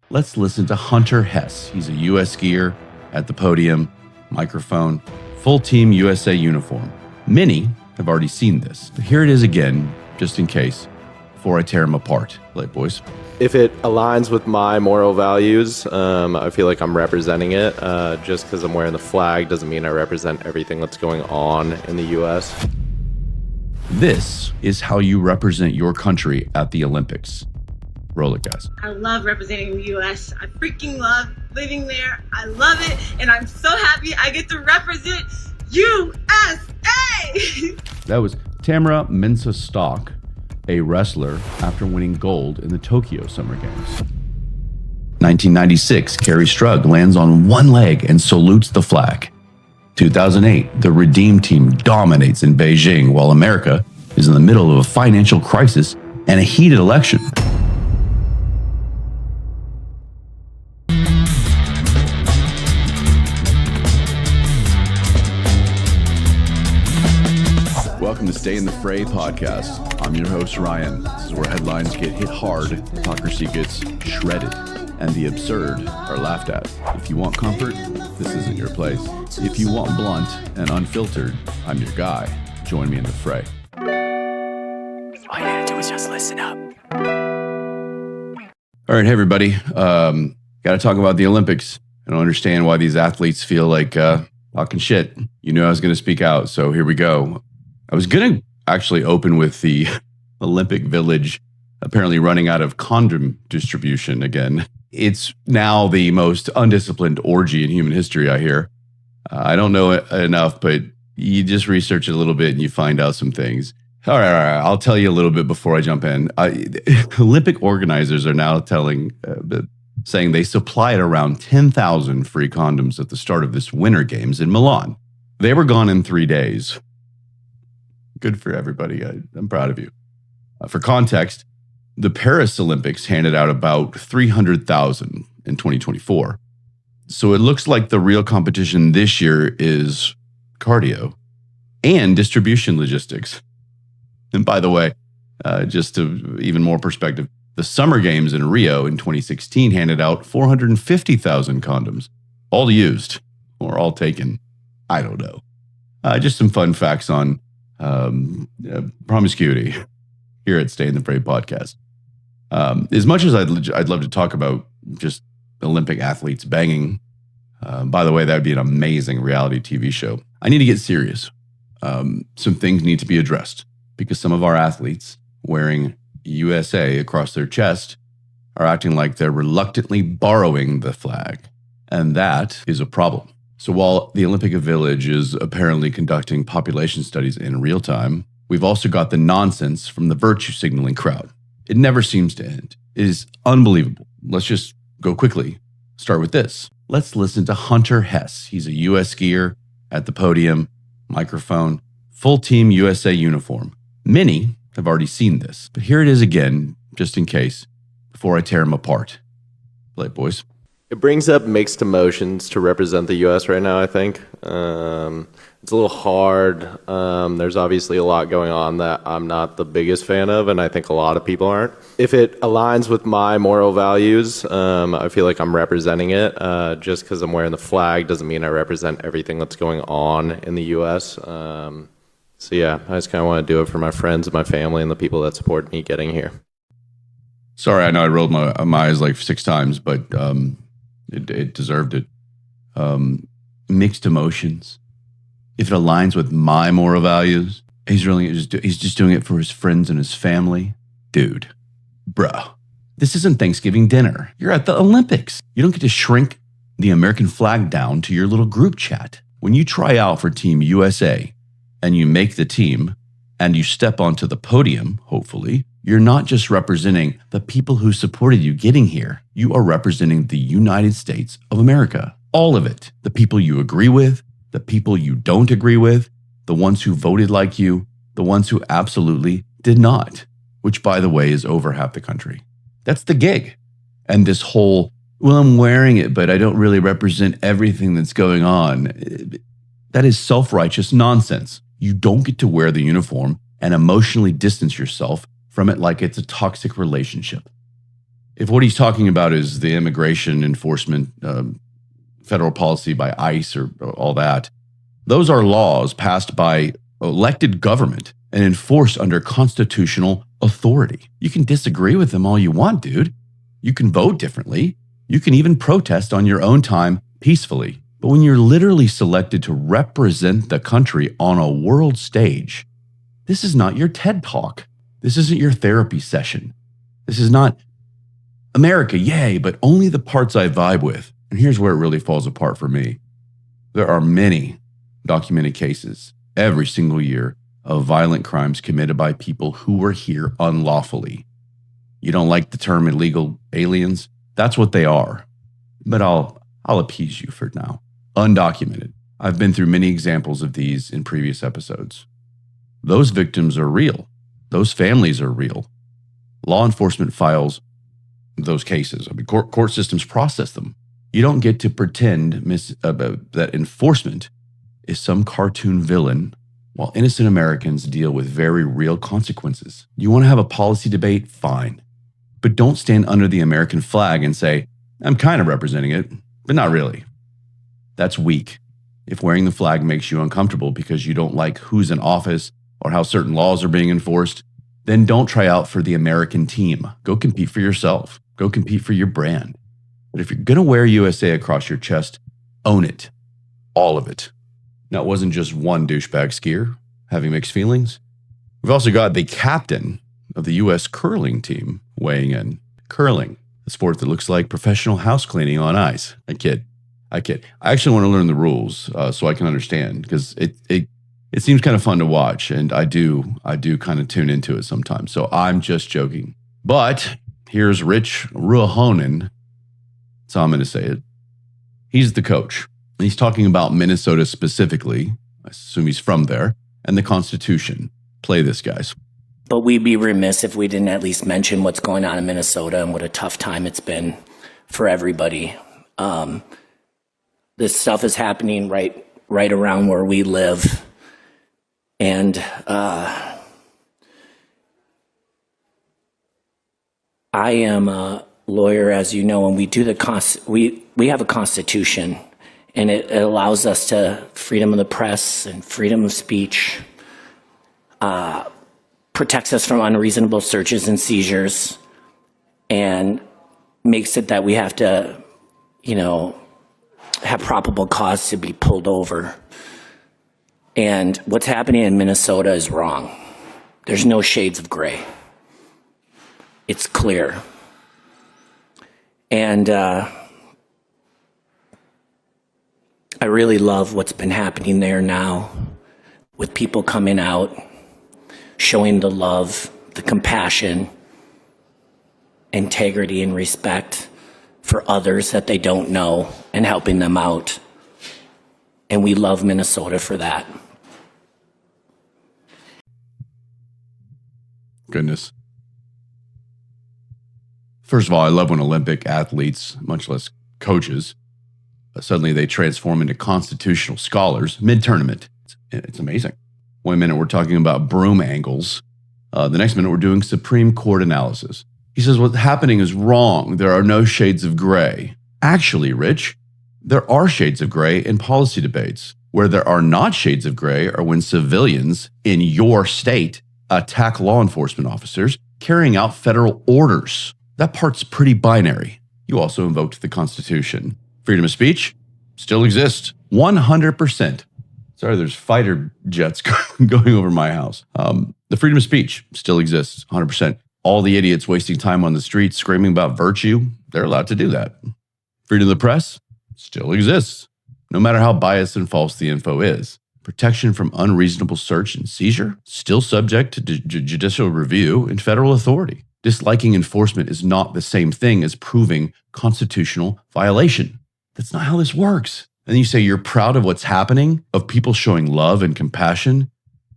Let's listen to Hunter Hess. He's a U.S. skier at the podium, microphone, full Team USA uniform. Many have already seen this, but here it is again, just in case, before I tear them apart. Play it, boys. If it aligns with my moral values, I feel like I'm representing it. Just because I'm wearing the flag doesn't mean I represent everything that's going on in the U.S. This is how you represent your country at the Olympics. Roll it, guys. I love representing the U.S. I freaking love living there. I love it, and I'm so happy I get to represent USA! That was Tamara Mensah-Stock, a wrestler after winning gold in the Tokyo Summer Games. 1996, Carrie Strug lands on one leg and salutes the flag. 2008, the Redeem Team dominates in Beijing while America is in the middle of a financial crisis and a heated election. Welcome to Stay in the Fray podcast. I'm your host, Ryan. This is where headlines get hit hard, hypocrisy gets shredded, and the absurd are laughed at. If you want comfort, this isn't your place. If you want blunt and unfiltered, I'm your guy. Join me in the fray. All you gotta do is just listen up. All right, hey everybody. Got to talk about the Olympics. I don't understand why these athletes feel like talking shit. You knew I was going to speak out, so here we go. I was going to actually open with the Olympic Village apparently running out of condom distribution again. It's now the most undisciplined orgy in human history, I hear. I don't know enough, but you just research it a little bit and you find out some things. All right. I'll tell you a little bit before I jump in. Olympic organizers are now saying they supplied around 10,000 free condoms at the start of this Winter Games in Milan. They were gone in 3 days. Good for everybody. I'm proud of you. For context, the Paris Olympics handed out about 300,000 in 2024. So it looks like the real competition this year is cardio and distribution logistics. And by the way, just to even more perspective, the Summer Games in Rio in 2016 handed out 450,000 condoms, all used or all taken. I don't know. Just some fun facts on promiscuity here at Stay in the Fray podcast. As much as I'd love to talk about just Olympic athletes banging, by the way, that would be an amazing reality TV show. I need to get serious. Some things need to be addressed because some of our athletes wearing USA across their chest are acting like they're reluctantly borrowing the flag. And that is a problem. So while the Olympic Village is apparently conducting population studies in real time, we've also got the nonsense from the virtue signaling crowd. It never seems to end. It is unbelievable. Let's just go quickly. Start with this. Let's listen to Hunter Hess. He's a U.S. skier at the podium, microphone, full Team USA uniform. Many have already seen this, but here it is again, just in case, before I tear them apart. Play it, boys. It brings up mixed emotions to represent the U.S. right now, I think. It's a little hard. There's obviously a lot going on that I'm not the biggest fan of, and I think a lot of people aren't. If it aligns with my moral values, I feel like I'm representing it. Just because I'm wearing the flag doesn't mean I represent everything that's going on in the U.S. So yeah, I just kind of want to do it for my friends and my family and the people that support me getting here. Sorry, I know I rolled my eyes like 6 times, but it deserved it. Mixed emotions. If it aligns with my moral values, he's just doing it for his friends and his family. Dude, bro, this isn't Thanksgiving dinner. You're at the Olympics. You don't get to shrink the American flag down to your little group chat. When you try out for Team USA and you make the team and you step onto the podium, hopefully, you're not just representing the people who supported you getting here. You are representing the United States of America. All of it. The people you agree with, the people you don't agree with, the ones who voted like you, the ones who absolutely did not, which, by the way, is over half the country. That's the gig. And this whole, well, I'm wearing it, but I don't really represent everything that's going on. That is self-righteous nonsense. You don't get to wear the uniform and emotionally distance yourself from it like it's a toxic relationship. If what he's talking about is the immigration enforcement, federal policy by ICE or all that, those are laws passed by elected government and enforced under constitutional authority. You can disagree with them all you want, dude. You can vote differently. You can even protest on your own time peacefully. But when you're literally selected to represent the country on a world stage, this is not your TED Talk. This isn't your therapy session. This is not America, yay, but only the parts I vibe with. And here's where it really falls apart for me. There are many documented cases every single year of violent crimes committed by people who were here unlawfully. You don't like the term illegal aliens? That's what they are. But I'll appease you for now. Undocumented. I've been through many examples of these in previous episodes. Those victims are real. Those families are real. Law enforcement files those cases. I mean, court systems process them. You don't get to pretend that enforcement is some cartoon villain while innocent Americans deal with very real consequences. You want to have a policy debate? Fine. But don't stand under the American flag and say, I'm kind of representing it, but not really. That's weak. If wearing the flag makes you uncomfortable because you don't like who's in office or how certain laws are being enforced, then don't try out for the American team. Go compete for yourself. Go compete for your brand. But if you're going to wear USA across your chest, own it. All of it. Now, it wasn't just one douchebag skier having mixed feelings. We've also got the captain of the U.S. curling team weighing in. Curling, a sport that looks like professional house cleaning on ice. I kid. I actually want to learn the rules so I can understand, because it seems kind of fun to watch, and I do kind of tune into it sometimes. So I'm just joking. But here's Rich Ruohonen. So I'm going to say it. He's the coach. And he's talking about Minnesota specifically. I assume he's from there. And the Constitution. Play this, guys. But we'd be remiss if we didn't at least mention what's going on in Minnesota and what a tough time it's been for everybody. This stuff is happening right around where we live. And I am a lawyer, as you know, and we do we have a constitution, and it allows us to freedom of the press and freedom of speech, protects us from unreasonable searches and seizures, and makes it that we have to, have probable cause to be pulled over. And what's happening in Minnesota is wrong. There's no shades of gray. It's clear. And I really love what's been happening there now, with people coming out, showing the love, the compassion, integrity, and respect for others that they don't know, and helping them out. And we love Minnesota for that. Goodness. First of all, I love when Olympic athletes, much less coaches, suddenly they transform into constitutional scholars mid-tournament. It's amazing. One minute we're talking about broom angles. The next minute we're doing Supreme Court analysis. He says what's happening is wrong. There are no shades of gray. Actually, Rich, there are shades of gray in policy debates. Where there are not shades of gray are when civilians in your state attack law enforcement officers carrying out federal orders. That part's pretty binary. You also invoked the Constitution. Freedom of speech still exists. 100%. Sorry, there's fighter jets going over my house. The freedom of speech still exists. 100%. All the idiots wasting time on the streets screaming about virtue, they're allowed to do that. Freedom of the press still exists, no matter how biased and false the info is. Protection from unreasonable search and seizure, still subject to judicial review and federal authority. Disliking enforcement is not the same thing as proving constitutional violation. That's not how this works. And you say you're proud of what's happening, of people showing love and compassion.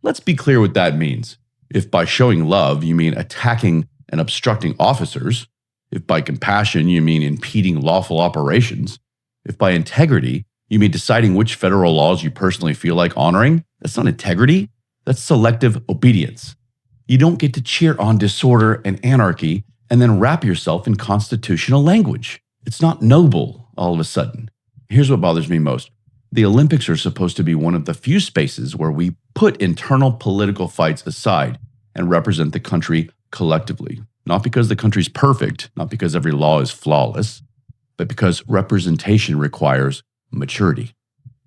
Let's be clear what that means. If by showing love you mean attacking and obstructing officers, if by compassion you mean impeding lawful operations, if by integrity you mean deciding which federal laws you personally feel like honoring, that's not integrity, that's selective obedience. You don't get to cheer on disorder and anarchy and then wrap yourself in constitutional language. It's not noble all of a sudden. Here's what bothers me most. The Olympics are supposed to be one of the few spaces where we put internal political fights aside and represent the country collectively. Not because the country's perfect, not because every law is flawless, but because representation requires maturity.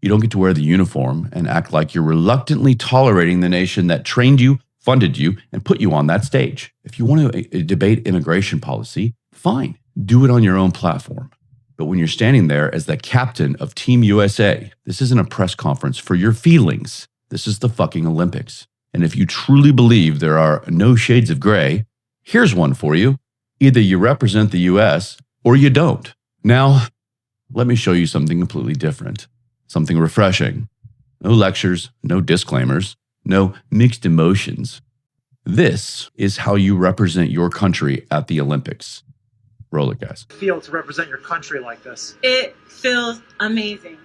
You don't get to wear the uniform and act like you're reluctantly tolerating the nation that trained you, funded you, and put you on that stage. If you want to debate immigration policy, fine, do it on your own platform. But when you're standing there as the captain of Team USA, this isn't a press conference for your feelings. This is the fucking Olympics. And if you truly believe there are no shades of gray, here's one for you. Either you represent the US or you don't. Now, let me show you something completely different. Something refreshing. No lectures, no disclaimers, no mixed emotions. This is how you represent your country at the Olympics. Roll it, guys. Feel to represent your country like this? It feels amazing.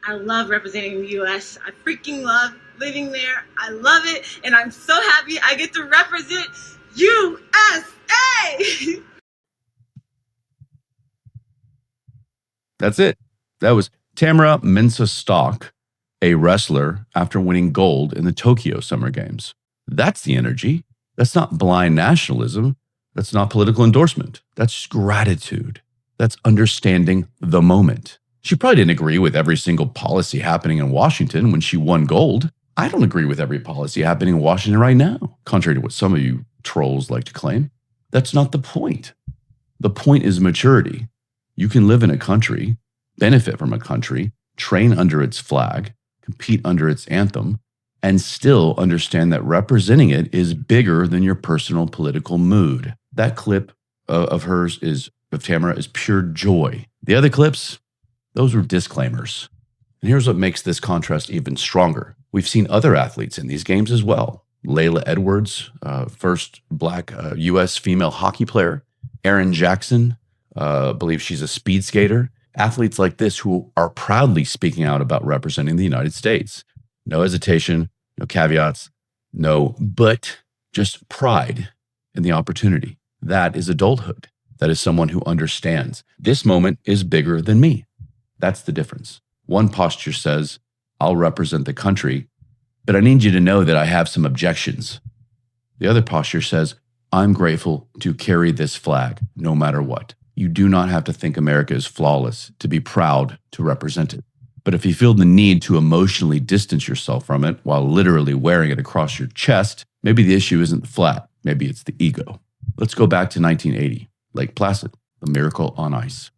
I love representing the US. I freaking love living there. I love it. And I'm so happy I get to represent USA. That's it. That was Tamara Mensah-Stock, a wrestler after winning gold in the Tokyo Summer Games. That's the energy. That's not blind nationalism. That's not political endorsement. That's gratitude. That's understanding the moment. She probably didn't agree with every single policy happening in Washington when she won gold. I don't agree with every policy happening in Washington right now, contrary to what some of you trolls like to claim. That's not the point. The point is maturity. You can live in a country, benefit from a country, train under its flag, compete under its anthem, and still understand that representing it is bigger than your personal political mood. That clip of Tamara is pure joy. The other clips, those were disclaimers. And here's what makes this contrast even stronger. We've seen other athletes in these games as well. Layla Edwards, first black U.S. female hockey player. Erin Jackson, believe she's a speed skater. Athletes like this who are proudly speaking out about representing the United States. No hesitation, no caveats, no but, just pride in the opportunity. That is adulthood. That is someone who understands this moment is bigger than me. That's the difference. One posture says, I'll represent the country, but I need you to know that I have some objections. The other posture says, I'm grateful to carry this flag no matter what. You do not have to think America is flawless to be proud to represent it. But if you feel the need to emotionally distance yourself from it while literally wearing it across your chest, maybe the issue isn't the flag, maybe it's the ego. Let's go back to 1980, Lake Placid, the miracle on ice.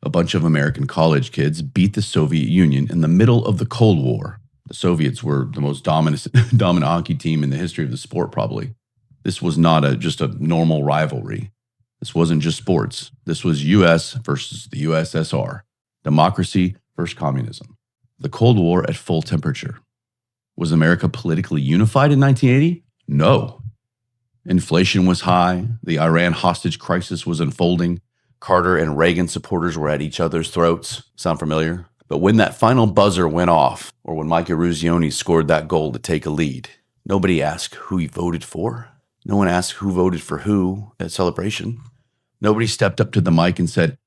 A bunch of American college kids beat the Soviet Union in the middle of the Cold War. The Soviets were the most dominant hockey team in the history of the sport, probably. This was not just a normal rivalry. This wasn't just sports. This was US versus the USSR. Democracy versus communism. The Cold War at full temperature. Was America politically unified in 1980? No. Inflation was high. The Iran hostage crisis was unfolding. Carter and Reagan supporters were at each other's throats. Sound familiar? But when that final buzzer went off, or when Mike Eruzione scored that goal to take a lead, nobody asked who he voted for. No one asked who voted for who at celebration. Nobody stepped up to the mic and said,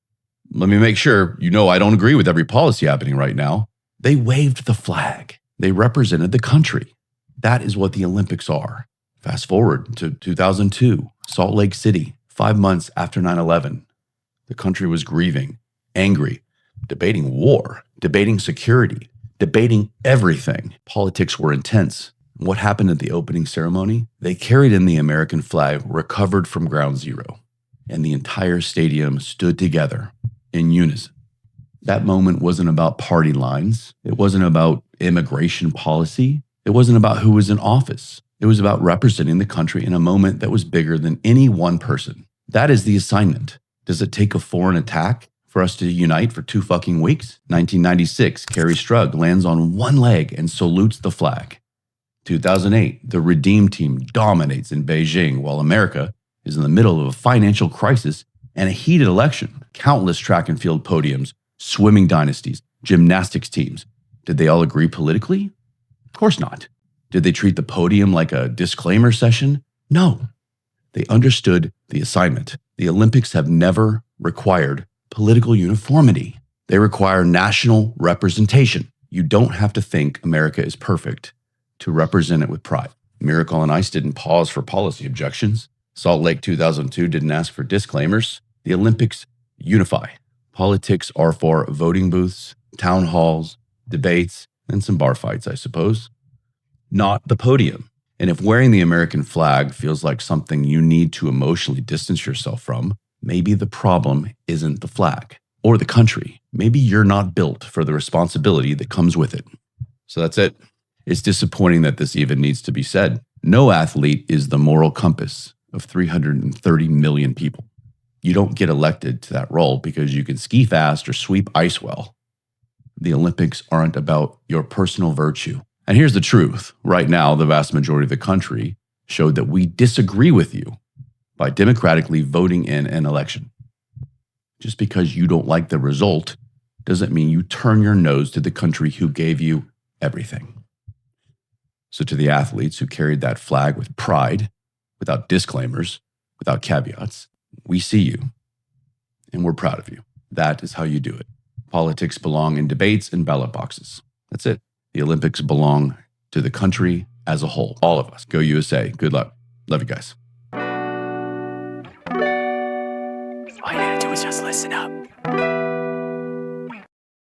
let me make sure you know I don't agree with every policy happening right now. They waved the flag. They represented the country. That is what the Olympics are. Fast forward to 2002, Salt Lake City, 5 months after 9/11. The country was grieving, angry, debating war, debating security, debating everything. Politics were intense. What happened at the opening ceremony? They carried in the American flag recovered from ground zero, and the entire stadium stood together in unison. That moment wasn't about party lines. It wasn't about immigration policy. It wasn't about who was in office. It was about representing the country in a moment that was bigger than any one person. That is the assignment. Does it take a foreign attack for us to unite for 2 fucking weeks? 1996, Kerry Strug lands on one leg and salutes the flag. 2008, the Redeem Team dominates in Beijing while America is in the middle of a financial crisis and a heated election. Countless track and field podiums, swimming dynasties, gymnastics teams. Did they all agree politically? Of course not. Did they treat the podium like a disclaimer session? No. They understood the assignment. The Olympics have never required political uniformity. They require national representation. You don't have to think America is perfect to represent it with pride. Miracle on Ice didn't pause for policy objections. Salt Lake 2002 didn't ask for disclaimers. The Olympics unify. Politics are for voting booths, town halls, debates, and some bar fights, I suppose. Not the podium. And if wearing the American flag feels like something you need to emotionally distance yourself from, maybe the problem isn't the flag or the country. Maybe you're not built for the responsibility that comes with it. So that's it. It's disappointing that this even needs to be said. No athlete is the moral compass of 330 million people. You don't get elected to that role because you can ski fast or sweep ice well. The Olympics aren't about your personal virtue. And here's the truth. Right now, the vast majority of the country showed that we disagree with you by democratically voting in an election. Just because you don't like the result doesn't mean you turn your nose to the country who gave you everything. So to the athletes who carried that flag with pride, without disclaimers, without caveats, we see you and we're proud of you. That is how you do it. Politics belong in debates and ballot boxes. That's it. The Olympics belong to the country as a whole. All of us. Go USA. Good luck. Love you guys. All you gotta do is just listen up.